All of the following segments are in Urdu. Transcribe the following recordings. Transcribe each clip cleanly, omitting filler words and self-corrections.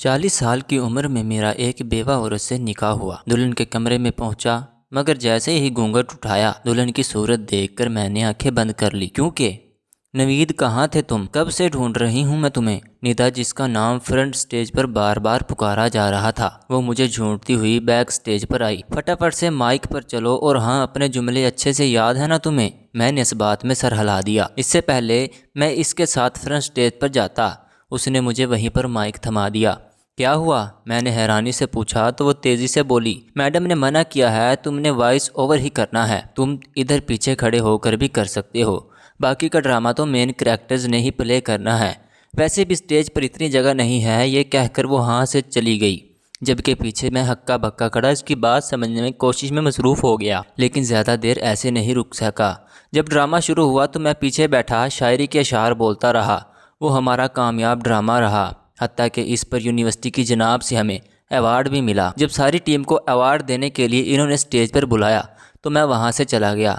40 سال کی عمر میں میرا ایک بیوہ عورت سے نکاح ہوا۔ دلہن کے کمرے میں پہنچا، مگر جیسے ہی گھونگھٹ اٹھایا دلہن کی صورت دیکھ کر میں نے آنکھیں بند کر لی، کیونکہ نوید کہاں تھے تم؟ کب سے ڈھونڈ رہی ہوں میں تمہیں۔ ندا جس کا نام فرنٹ سٹیج پر بار بار پکارا جا رہا تھا، وہ مجھے ڈھونڈتی ہوئی بیک سٹیج پر آئی۔ فٹافٹ سے مائک پر چلو اور ہاں، اپنے جملے اچھے سے یاد ہے نا تمہیں؟ میں نے اس بات میں سر ہلا دیا۔ اس سے پہلے میں اس کے ساتھ فرنٹ سٹیج پر جاتا، اس نے مجھے وہیں پر مائک تھما دیا۔ کیا ہوا؟ میں نے حیرانی سے پوچھا تو وہ تیزی سے بولی، میڈم نے منع کیا ہے، تم نے وائس اوور ہی کرنا ہے، تم ادھر پیچھے کھڑے ہو کر بھی کر سکتے ہو، باقی کا ڈرامہ تو مین کریکٹرز نے ہی پلے کرنا ہے، ویسے بھی سٹیج پر اتنی جگہ نہیں ہے۔ یہ کہہ کر وہ ہاں سے چلی گئی، جبکہ پیچھے میں ہکا بکا کھڑا اس کی بات سمجھنے میں کوشش میں مصروف ہو گیا، لیکن زیادہ دیر ایسے نہیں رک سکا۔ جب ڈرامہ شروع ہوا تو میں پیچھے بیٹھا شاعری کے اشعار بولتا رہا۔ وہ ہمارا کامیاب ڈرامہ رہا، حتیٰ کہ اس پر یونیورسٹی کی جناب سے ہمیں ایوارڈ بھی ملا۔ جب ساری ٹیم کو ایوارڈ دینے کے لیے انہوں نے سٹیج پر بلایا تو میں وہاں سے چلا گیا۔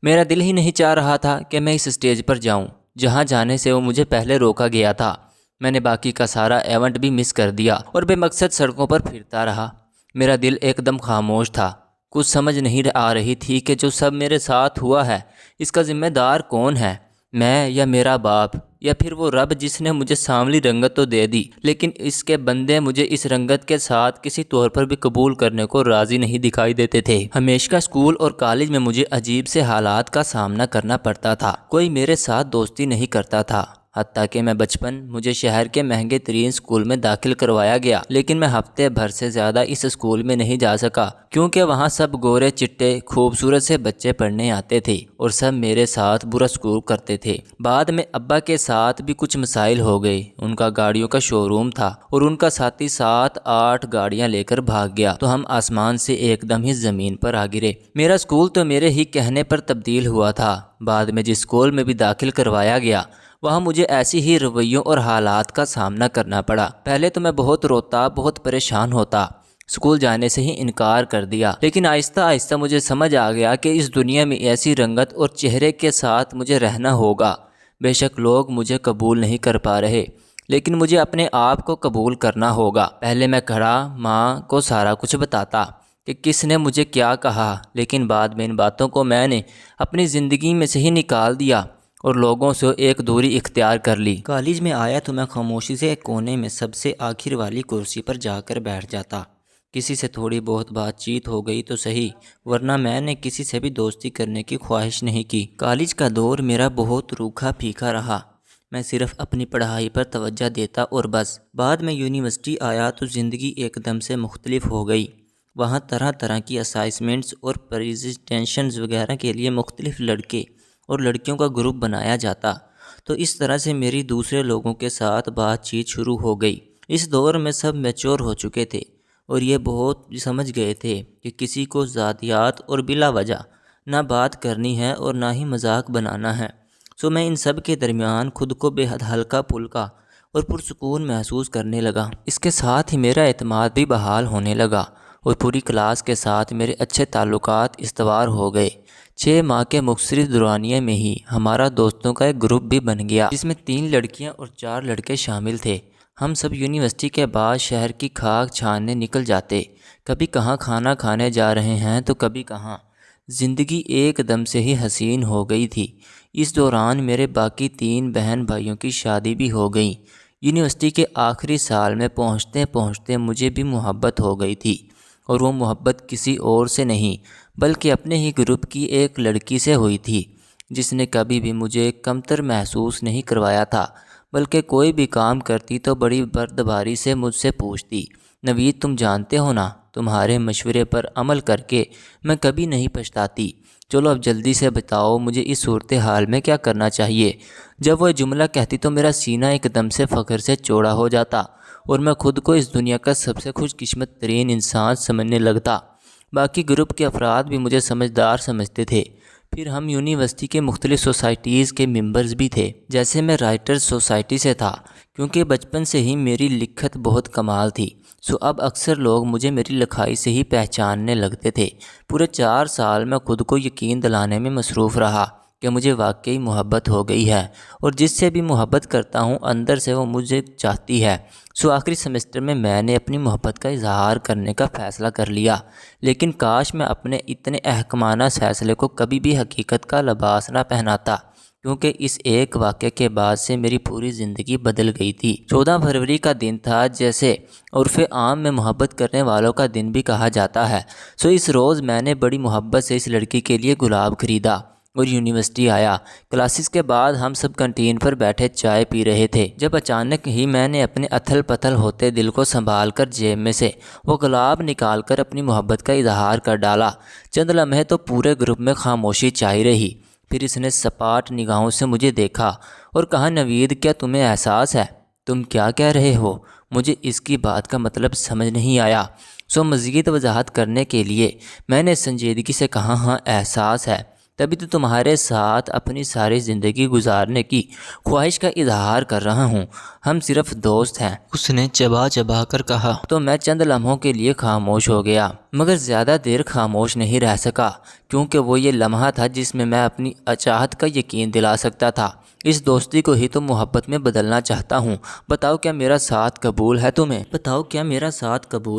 میرا دل ہی نہیں چاہ رہا تھا کہ میں اس سٹیج پر جاؤں جہاں جانے سے وہ مجھے پہلے روکا گیا تھا۔ میں نے باقی کا سارا ایونٹ بھی مس کر دیا اور بے مقصد سڑکوں پر پھرتا رہا۔ میرا دل ایک دم خاموش تھا، کچھ سمجھ نہیں آ رہی تھی کہ جو سب میرے ساتھ ہوا ہے اس کا ذمہ دار کون ہے، میں یا میرا باپ یا پھر وہ رب جس نے مجھے سانولی رنگت تو دے دی، لیکن اس کے بندے مجھے اس رنگت کے ساتھ کسی طور پر بھی قبول کرنے کو راضی نہیں دکھائی دیتے تھے۔ ہمیشہ اسکول اور کالج میں مجھے عجیب سے حالات کا سامنا کرنا پڑتا تھا، کوئی میرے ساتھ دوستی نہیں کرتا تھا، حتیٰ کہ میں بچپن مجھے شہر کے مہنگے ترین اسکول میں داخل کروایا گیا، لیکن میں ہفتے بھر سے زیادہ اس اسکول میں نہیں جا سکا کیونکہ وہاں سب گورے چٹے خوبصورت سے بچے پڑھنے آتے تھے اور سب میرے ساتھ برا سلوک کرتے تھے۔ بعد میں ابا کے ساتھ بھی کچھ مسائل ہو گئے، ان کا گاڑیوں کا شو روم تھا اور ان کا ساتھی 7-8 گاڑیاں لے کر بھاگ گیا تو ہم آسمان سے ایک دم ہی زمین پر آ گرے۔ میرا اسکول تو میرے ہی کہنے پر تبدیل ہوا تھا۔ بعد میں جس اسکول میں بھی داخل کروایا گیا وہاں مجھے ایسی ہی رویوں اور حالات کا سامنا کرنا پڑا۔ پہلے تو میں بہت روتا، بہت پریشان ہوتا، اسکول جانے سے ہی انکار کر دیا، لیکن آہستہ آہستہ مجھے سمجھ آ گیا کہ اس دنیا میں ایسی رنگت اور چہرے کے ساتھ مجھے رہنا ہوگا۔ بے شک لوگ مجھے قبول نہیں کر پا رہے، لیکن مجھے اپنے آپ کو قبول کرنا ہوگا۔ پہلے میں کھڑا ماں کو سارا کچھ بتاتا کہ کس نے مجھے کیا کہا، لیکن بعد میں ان باتوں کو میں نے اپنی زندگی میں سے ہی نکال دیا اور لوگوں سے ایک دوری اختیار کر لی۔ کالج میں آیا تو میں خاموشی سے ایک کونے میں سب سے آخر والی کرسی پر جا کر بیٹھ جاتا۔ کسی سے تھوڑی بہت بات چیت ہو گئی تو صحیح، ورنہ میں نے کسی سے بھی دوستی کرنے کی خواہش نہیں کی۔ کالج کا دور میرا بہت روکھا پھیکا رہا، میں صرف اپنی پڑھائی پر توجہ دیتا اور بس۔ بعد میں یونیورسٹی آیا تو زندگی ایک دم سے مختلف ہو گئی۔ وہاں طرح طرح کی اسائنمنٹس اور پریزنٹیشنز وغیرہ کے لیے مختلف لڑکے اور لڑکیوں کا گروپ بنایا جاتا، تو اس طرح سے میری دوسرے لوگوں کے ساتھ بات چیت شروع ہو گئی۔ اس دور میں سب میچور ہو چکے تھے اور یہ بہت سمجھ گئے تھے کہ کسی کو ذاتیات اور بلا وجہ نہ بات کرنی ہے اور نہ ہی مذاق بنانا ہے۔ سو میں ان سب کے درمیان خود کو بے حد ہلکا پھلکا اور پرسکون محسوس کرنے لگا۔ اس کے ساتھ ہی میرا اعتماد بھی بحال ہونے لگا اور پوری کلاس کے ساتھ میرے اچھے تعلقات استوار ہو گئے۔ 6 ماہ کے مختصر دورانیے میں ہی ہمارا دوستوں کا ایک گروپ بھی بن گیا جس میں 3 لڑکیاں اور 4 لڑکے شامل تھے۔ ہم سب یونیورسٹی کے بعد شہر کی خاک چھاننے نکل جاتے، کبھی کہاں کھانا کھانے جا رہے ہیں تو کبھی کہاں۔ زندگی ایک دم سے ہی حسین ہو گئی تھی۔ اس دوران میرے باقی 3 بہن بھائیوں کی شادی بھی ہو گئی۔ یونیورسٹی کے آخری سال میں پہنچتے پہنچتے مجھے بھی محبت ہو گئی تھی، اور وہ محبت کسی اور سے نہیں بلکہ اپنے ہی گروپ کی ایک لڑکی سے ہوئی تھی، جس نے کبھی بھی مجھے کمتر محسوس نہیں کروایا تھا، بلکہ کوئی بھی کام کرتی تو بڑی بردباری سے مجھ سے پوچھتی، نوید تم جانتے ہو نا، تمہارے مشورے پر عمل کر کے میں کبھی نہیں پچھتاتی، چلو اب جلدی سے بتاؤ مجھے اس صورتحال میں کیا کرنا چاہیے۔ جب وہ جملہ کہتی تو میرا سینہ ایک دم سے فخر سے چوڑا ہو جاتا اور میں خود کو اس دنیا کا سب سے خوش قسمت ترین انسان سمجھنے لگتا۔ باقی گروپ کے افراد بھی مجھے سمجھدار سمجھتے تھے۔ پھر ہم یونیورسٹی کے مختلف سوسائٹیز کے ممبرز بھی تھے، جیسے میں رائٹرز سوسائٹی سے تھا، کیونکہ بچپن سے ہی میری لکھت بہت کمال تھی، سو اب اکثر لوگ مجھے میری لکھائی سے ہی پہچاننے لگتے تھے۔ پورے 4 سال میں خود کو یقین دلانے میں مصروف رہا کہ مجھے واقعی محبت ہو گئی ہے اور جس سے بھی محبت کرتا ہوں اندر سے وہ مجھے چاہتی ہے۔ آخری سمسٹر میں نے اپنی محبت کا اظہار کرنے کا فیصلہ کر لیا، لیکن کاش میں اپنے اتنے احمقانہ فیصلے کو کبھی بھی حقیقت کا لباس نہ پہناتا، کیونکہ اس ایک واقعے کے بعد سے میری پوری زندگی بدل گئی تھی۔ 14 فروری کا دن تھا، جیسے عرف عام میں محبت کرنے والوں کا دن بھی کہا جاتا ہے۔ اس روز میں نے بڑی محبت سے اس لڑکی کے لیے گلاب خریدا اور یونیورسٹی آیا۔ کلاسز کے بعد ہم سب کنٹین پر بیٹھے چائے پی رہے تھے، جب اچانک ہی میں نے اپنے اتھل پتھل ہوتے دل کو سنبھال کر جیب میں سے وہ گلاب نکال کر اپنی محبت کا اظہار کر ڈالا۔ چند لمحے تو پورے گروپ میں خاموشی چھائی رہی، پھر اس نے سپاٹ نگاہوں سے مجھے دیکھا اور کہا، نوید، کیا تمہیں احساس ہے؟ تم کیا کہہ رہے ہو؟ مجھے اس کی بات کا مطلب سمجھ نہیں آیا۔ مزید وضاحت کرنے کے لیے میں نے سنجیدگی سے کہا، ہاں احساس ہے، تبھی تو تمہارے ساتھ اپنی ساری زندگی گزارنے کی خواہش کا اظہار کر رہا ہوں، ہم صرف دوست ہیں، اس نے چبا چبا کر کہا۔ تو میں چند لمحوں کے لیے خاموش ہو گیا، مگر زیادہ دیر خاموش نہیں رہ سکا، کیونکہ وہ یہ لمحہ تھا جس میں اپنی چاہت کا یقین دلا سکتا تھا۔ اس دوستی کو ہی تو محبت میں بدلنا چاہتا ہوں، بتاؤ کیا میرا ساتھ قبول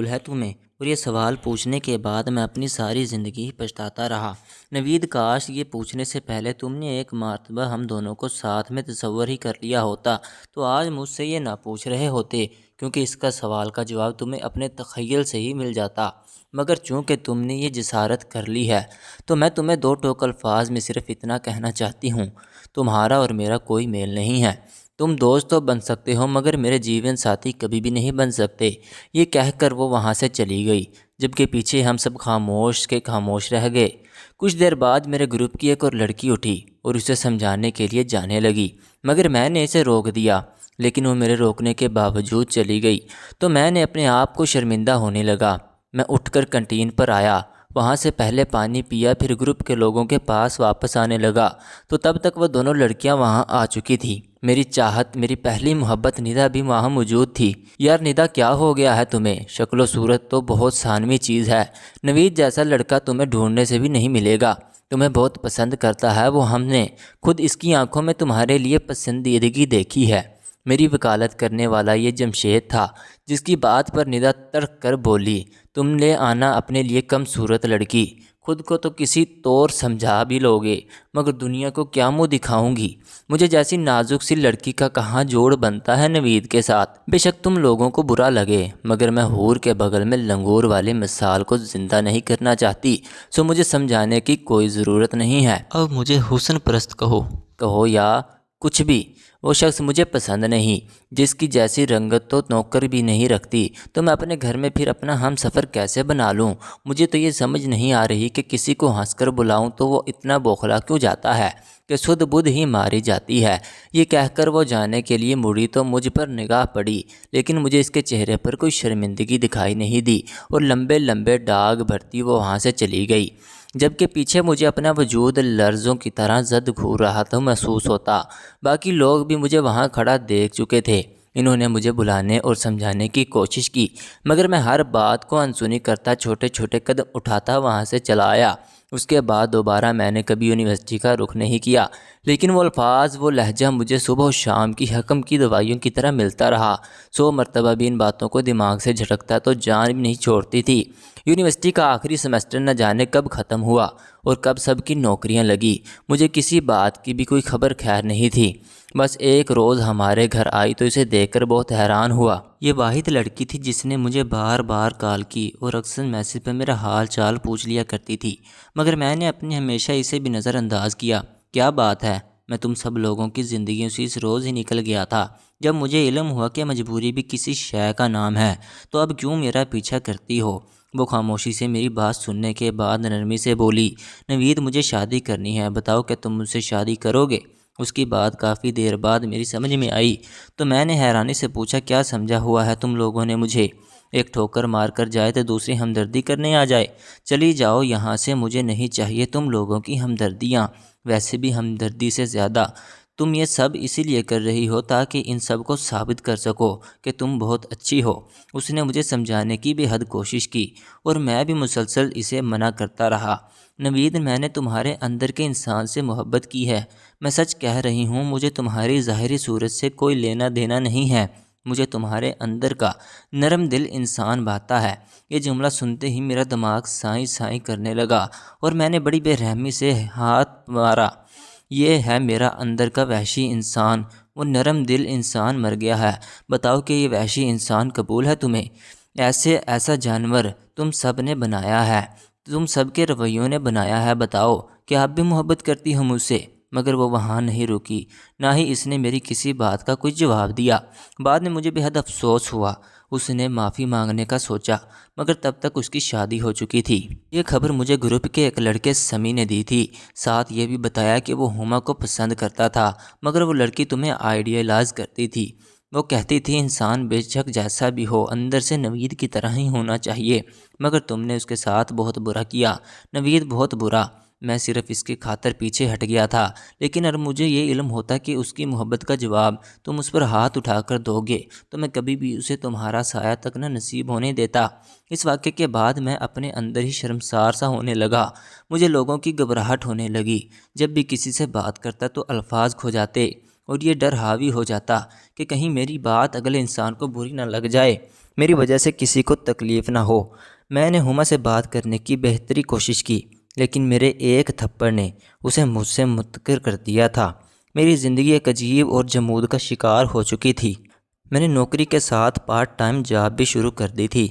ہے تمہیں؟ اور یہ سوال پوچھنے کے بعد میں اپنی ساری زندگی پچھتاتا رہا۔ نوید، کاش یہ پوچھنے سے پہلے تم نے ایک مرتبہ ہم دونوں کو ساتھ میں تصور ہی کر لیا ہوتا تو آج مجھ سے یہ نہ پوچھ رہے ہوتے، کیونکہ اس کا سوال کا جواب تمہیں اپنے تخیل سے ہی مل جاتا، مگر چونکہ تم نے یہ جسارت کر لی ہے تو میں تمہیں دو ٹوک الفاظ میں صرف اتنا کہنا چاہتی ہوں، تمہارا اور میرا کوئی میل نہیں ہے۔ تم دوست تو بن سکتے ہو مگر میرے جیون ساتھی کبھی بھی نہیں بن سکتے۔ یہ کہہ کر وہ وہاں سے چلی گئی، جبکہ پیچھے ہم سب خاموش رہ گئے۔ کچھ دیر بعد میرے گروپ کی ایک اور لڑکی اٹھی اور اسے سمجھانے کے لیے جانے لگی، مگر میں نے اسے روک دیا، لیکن وہ میرے روکنے کے باوجود چلی گئی تو میں نے اپنے آپ کو شرمندہ ہونے لگا۔ میں اٹھ کر کنٹین پر آیا، وہاں سے پہلے پانی پیا، پھر گروپ کے لوگوں کے پاس واپس آنے لگا تو تب تک وہ دونوں لڑکیاں وہاں آ چکی تھیں۔ میری چاہت، میری پہلی محبت ندا بھی وہاں موجود تھی۔ یار ندا، کیا ہو گیا ہے تمہیں؟ شکل و صورت تو بہت ثانوی چیز ہے، نوید جیسا لڑکا تمہیں ڈھونڈنے سے بھی نہیں ملے گا، تمہیں بہت پسند کرتا ہے وہ، ہم نے خود اس کی آنکھوں میں تمہارے لیے پسندیدگی دیکھی ہے۔ میری وکالت کرنے والا یہ جمشید تھا، جس کی بات پر ندا تڑک کر بولی، تم لے آنا اپنے لیے کم صورت لڑکی، خود کو تو کسی طور سمجھا بھی لوگے مگر دنیا کو کیا منہ دکھاؤں گی؟ مجھے جیسی نازک سی لڑکی کا کہاں جوڑ بنتا ہے نوید کے ساتھ؟ بے شک تم لوگوں کو برا لگے مگر میں حور کے بغل میں لنگور والی مثال کو زندہ نہیں کرنا چاہتی، مجھے سمجھانے کی کوئی ضرورت نہیں ہے۔ اب مجھے حسن پرست کہو یا کچھ بھی، وہ شخص مجھے پسند نہیں، جس کی جیسی رنگت تو نوکر بھی نہیں رکھتی، تو میں اپنے گھر میں پھر اپنا ہم سفر کیسے بنا لوں؟ مجھے تو یہ سمجھ نہیں آ رہی کہ کسی کو ہنس کر بلاؤں تو وہ اتنا بوکھلا کیوں جاتا ہے کہ سدھ بدھ ہی ماری جاتی ہے۔ یہ کہہ کر وہ جانے کے لیے مڑی تو مجھ پر نگاہ پڑی، لیکن مجھے اس کے چہرے پر کوئی شرمندگی دکھائی نہیں دی اور لمبے لمبے ڈاگ بھرتی وہ وہاں سے چلی گئی، جبکہ پیچھے مجھے اپنا وجود لرزوں کی طرح زد گھور رہا تھا محسوس ہوتا۔ باقی لوگ بھی مجھے وہاں کھڑا دیکھ چکے تھے، انہوں نے مجھے بلانے اور سمجھانے کی کوشش کی، مگر میں ہر بات کو انسنی کرتا چھوٹے چھوٹے قدم اٹھاتا وہاں سے چلا آیا۔ اس کے بعد دوبارہ میں نے کبھی یونیورسٹی کا رخ نہیں کیا، لیکن وہ الفاظ، وہ لہجہ مجھے صبح و شام کی حکم کی دوائیوں کی طرح ملتا رہا۔ 100 مرتبہ بھی ان باتوں کو دماغ سے جھٹکتا تو جان بھی نہیں چھوڑتی تھی۔ یونیورسٹی کا آخری سمسٹر نہ جانے کب ختم ہوا اور کب سب کی نوکریاں لگی، مجھے کسی بات کی بھی کوئی خبر خیر نہیں تھی۔ بس ایک روز ہمارے گھر آئی تو اسے دیکھ کر بہت حیران ہوا۔ یہ واحد لڑکی تھی جس نے مجھے بار بار کال کی اور اکثر میسج پہ میرا حال چال پوچھ لیا کرتی تھی، مگر میں نے اپنی ہمیشہ اسے بھی نظر انداز کیا۔ کیا بات ہے، میں تم سب لوگوں کی زندگیوں سے اس روز ہی نکل گیا تھا جب مجھے علم ہوا کہ مجبوری بھی کسی شے کا نام ہے، تو اب کیوں میرا پیچھا کرتی ہو؟ وہ خاموشی سے میری بات سننے کے بعد نرمی سے بولی، نوید مجھے شادی کرنی ہے، بتاؤ کہ تم مجھ سے شادی کرو گے؟ اس کی بات کافی دیر بعد میری سمجھ میں آئی تو میں نے حیرانی سے پوچھا، کیا سمجھا ہوا ہے تم لوگوں نے مجھے؟ ایک ٹھوکر مار کر جائے تو دوسری ہمدردی کرنے آ جائے؟ چلی جاؤ یہاں سے، مجھے نہیں چاہیے تم لوگوں کی ہمدردیاں، ویسے بھی ہمدردی سے زیادہ تم یہ سب اسی لیے کر رہی ہو تاکہ ان سب کو ثابت کر سکو کہ تم بہت اچھی ہو۔ اس نے مجھے سمجھانے کی بے حد کوشش کی اور میں بھی مسلسل اسے منع کرتا رہا۔ نوید، میں نے تمہارے اندر کے انسان سے محبت کی ہے، میں سچ کہہ رہی ہوں، مجھے تمہاری ظاہری صورت سے کوئی لینا دینا نہیں ہے، مجھے تمہارے اندر کا نرم دل انسان بھاتا ہے۔ یہ جملہ سنتے ہی میرا دماغ سائیں سائیں کرنے لگا اور میں نے بڑی بے رحمی سے ہاتھ مارا۔ یہ ہے میرا اندر کا وحشی انسان، وہ نرم دل انسان مر گیا ہے۔ بتاؤ کہ یہ وحشی انسان قبول ہے تمہیں؟ ایسا جانور تم سب نے بنایا ہے، تم سب کے رویوں نے بنایا ہے۔ بتاؤ کہ آپ بھی محبت کرتی ہو مجھ سے؟ مگر وہ وہاں نہیں رکی، نہ ہی اس نے میری کسی بات کا کوئی جواب دیا۔ بعد میں مجھے بے حد افسوس ہوا۔ اس نے معافی مانگنے کا سوچا، مگر تب تک اس کی شادی ہو چکی تھی۔ یہ خبر مجھے گروپ کے ایک لڑکے سمی نے دی تھی، ساتھ یہ بھی بتایا کہ وہ ہما کو پسند کرتا تھا، مگر وہ لڑکی تمہیں آئیڈیالائز کرتی تھی۔ وہ کہتی تھی انسان بے شک جیسا بھی ہو اندر سے نوید کی طرح ہی ہونا چاہیے، مگر تم نے اس کے ساتھ بہت برا کیا نوید، بہت برا۔ میں صرف اس کی خاطر پیچھے ہٹ گیا تھا، لیکن اگر مجھے یہ علم ہوتا کہ اس کی محبت کا جواب تم اس پر ہاتھ اٹھا کر دو گے تو میں کبھی بھی اسے تمہارا سایہ تک نہ نصیب ہونے دیتا۔ اس واقعے کے بعد میں اپنے اندر ہی شرمسار سا ہونے لگا۔ مجھے لوگوں کی گھبراہٹ ہونے لگی، جب بھی کسی سے بات کرتا تو الفاظ کھو جاتے اور یہ ڈر حاوی ہو جاتا کہ کہیں میری بات اگلے انسان کو بری نہ لگ جائے، میری وجہ سے کسی کو تکلیف نہ ہو۔ میں نے ہما سے بات کرنے کی بہتری کوشش کی، لیکن میرے ایک تھپڑ نے اسے مجھ سے منتقل کر دیا تھا۔ میری زندگی ایک عجیب اور جمود کا شکار ہو چکی تھی۔ میں نے نوکری کے ساتھ پارٹ ٹائم جاب بھی شروع کر دی تھی۔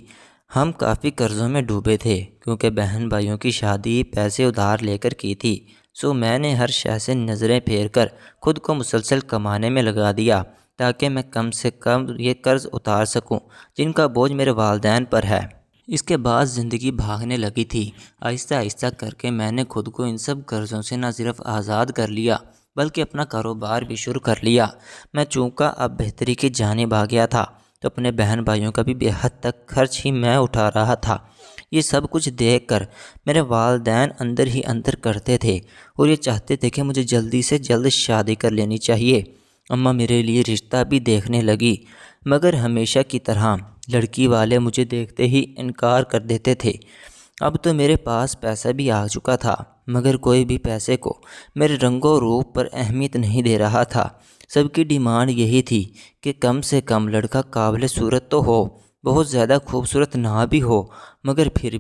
ہم کافی قرضوں میں ڈوبے تھے کیونکہ بہن بھائیوں کی شادی پیسے ادھار لے کر کی تھی، سو میں نے ہر شے سے نظریں پھیر کر خود کو مسلسل کمانے میں لگا دیا تاکہ میں کم سے کم یہ قرض اتار سکوں جن کا بوجھ میرے والدین پر ہے۔ اس کے بعد زندگی بھاگنے لگی تھی۔ آہستہ آہستہ کر کے میں نے خود کو ان سب قرضوں سے نہ صرف آزاد کر لیا بلکہ اپنا کاروبار بھی شروع کر لیا۔ میں چونکہ اب بہتری کی جانب آ گیا تھا تو اپنے بہن بھائیوں کا بھی بے حد تک خرچ ہی میں اٹھا رہا تھا۔ یہ سب کچھ دیکھ کر میرے والدین اندر ہی اندر کرتے تھے اور یہ چاہتے تھے کہ مجھے جلدی سے جلد شادی کر لینی چاہیے۔ اماں میرے لیے رشتہ بھی دیکھنے لگی، مگر ہمیشہ کی طرح لڑکی والے مجھے دیکھتے ہی انکار کر دیتے تھے۔ اب تو میرے پاس پیسہ بھی آ چکا تھا، مگر کوئی بھی پیسے کو میرے رنگ و روپ پر اہمیت نہیں دے رہا تھا۔ سب کی ڈیمانڈ یہی تھی کہ کم سے کم لڑکا قابل صورت تو ہو، بہت زیادہ خوبصورت نہ بھی ہو، مگر پھر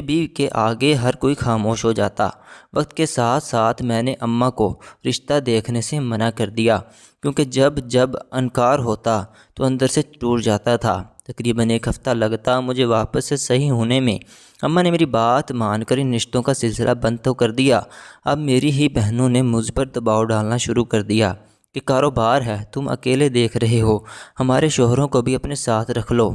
بھی کے آگے ہر کوئی خاموش ہو جاتا۔ وقت کے ساتھ ساتھ میں نے اماں کو رشتہ دیکھنے سے منع کر دیا، کیونکہ جب انکار ہوتا تو اندر سے ٹوٹ جاتا تھا۔ تقریباً ایک ہفتہ لگتا مجھے واپس سے صحیح ہونے میں۔ اماں نے میری بات مان کر ان رشتوں کا سلسلہ بند تو کر دیا۔ اب میری ہی بہنوں نے مجھ پر دباؤ ڈالنا شروع کر دیا کہ کاروبار ہے، تم اکیلے دیکھ رہے ہو، ہمارے شوہروں کو بھی اپنے ساتھ رکھ لو۔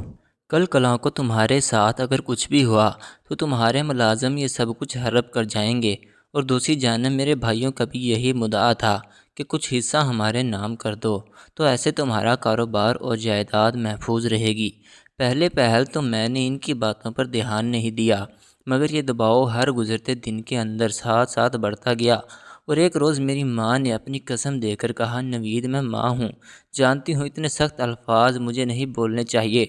کل کلاں کو تمہارے ساتھ اگر کچھ بھی ہوا تو تمہارے ملازم یہ سب کچھ ہڑپ کر جائیں گے۔ اور دوسری جانب میرے بھائیوں کا بھی یہی مدعا تھا کہ کچھ حصہ ہمارے نام کر دو تو ایسے تمہارا کاروبار اور جائیداد محفوظ رہے گی۔ پہل تو میں نے ان کی باتوں پر دھیان نہیں دیا، مگر یہ دباؤ ہر گزرتے دن کے اندر ساتھ بڑھتا گیا۔ اور ایک روز میری ماں نے اپنی قسم دے کر کہا، نوید میں ماں ہوں، جانتی ہوں اتنے سخت الفاظ مجھے نہیں بولنے چاہیے،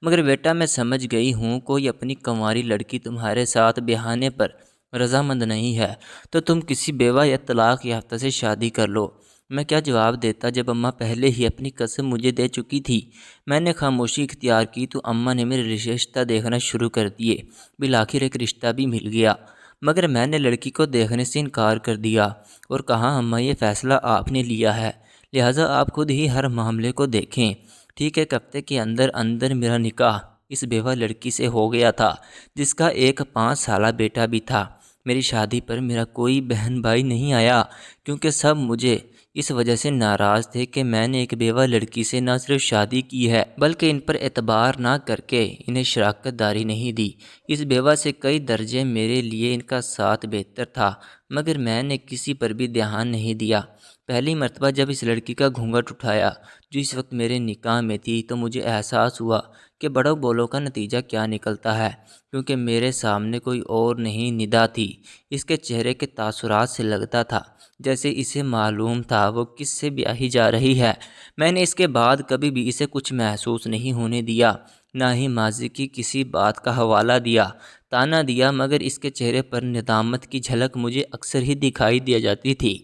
مگر بیٹا میں سمجھ گئی ہوں کوئی اپنی کنواری لڑکی تمہارے ساتھ بہانے پر رضامند نہیں ہے تو تم کسی بیوہ یا طلاق یافتہ سے شادی کر لو۔ میں کیا جواب دیتا جب اماں پہلے ہی اپنی قسم مجھے دے چکی تھی؟ میں نے خاموشی اختیار کی تو اماں نے میرے رشتہ دیکھنا شروع کر دیے۔ بالآخر ایک رشتہ بھی مل گیا، مگر میں نے لڑکی کو دیکھنے سے انکار کر دیا اور کہا، اماں یہ فیصلہ آپ نے لیا ہے، لہٰذا آپ خود ہی ہر معاملے کو دیکھیں۔ ٹھیک ہے، ہفتے کے اندر میرا نکاح اس بیوہ لڑکی سے ہو گیا تھا جس کا ایک 5 سالہ بیٹا بھی تھا۔ میری شادی پر میرا کوئی بہن بھائی نہیں آیا، کیونکہ سب مجھے اس وجہ سے ناراض تھے کہ میں نے ایک بیوہ لڑکی سے نہ صرف شادی کی ہے بلکہ ان پر اعتبار نہ کر کے انہیں شراکت داری نہیں دی۔ اس بیوہ سے کئی درجے میرے لیے ان کا ساتھ بہتر تھا، مگر میں نے کسی پر بھی دھیان نہیں دیا۔ پہلی مرتبہ جب اس لڑکی کا گھونگھٹ اٹھایا جو اس وقت میرے نکاح میں تھی تو مجھے احساس ہوا کہ بڑوں بولوں کا نتیجہ کیا نکلتا ہے، کیونکہ میرے سامنے کوئی اور نہیں ندا تھی۔ اس کے چہرے کے تاثرات سے لگتا تھا جیسے اسے معلوم تھا وہ کس سے بیاہی جا رہی ہے۔ میں نے اس کے بعد کبھی بھی اسے کچھ محسوس نہیں ہونے دیا، نہ ہی ماضی کی کسی بات کا حوالہ دیا، تانا دیا، مگر اس کے چہرے پر ندامت کی جھلک مجھے اکثر ہی دکھائی دیا جاتی تھی۔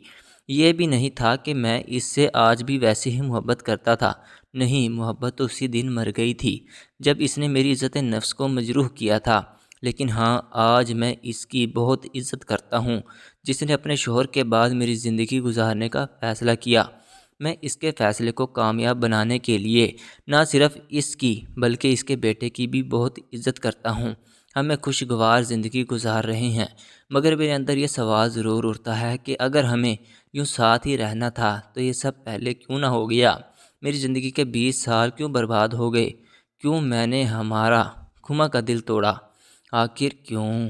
یہ بھی نہیں تھا کہ میں اس سے آج بھی ویسے ہی محبت کرتا تھا، نہیں، محبت تو اسی دن مر گئی تھی جب اس نے میری عزت نفس کو مجروح کیا تھا۔ لیکن ہاں، آج میں اس کی بہت عزت کرتا ہوں جس نے اپنے شوہر کے بعد میری زندگی گزارنے کا فیصلہ کیا۔ میں اس کے فیصلے کو کامیاب بنانے کے لیے نہ صرف اس کی بلکہ اس کے بیٹے کی بھی بہت عزت کرتا ہوں۔ ہمیں خوشگوار زندگی گزار رہے ہیں، مگر میرے اندر یہ سوال ضرور اٹھتا ہے کہ اگر ہمیں یوں ساتھ ہی رہنا تھا تو یہ سب پہلے کیوں نہ ہو گیا؟ میری زندگی کے 20 سال کیوں برباد ہو گئے؟ کیوں میں نے ہمارا کھما کا دل توڑا؟ آخر کیوں؟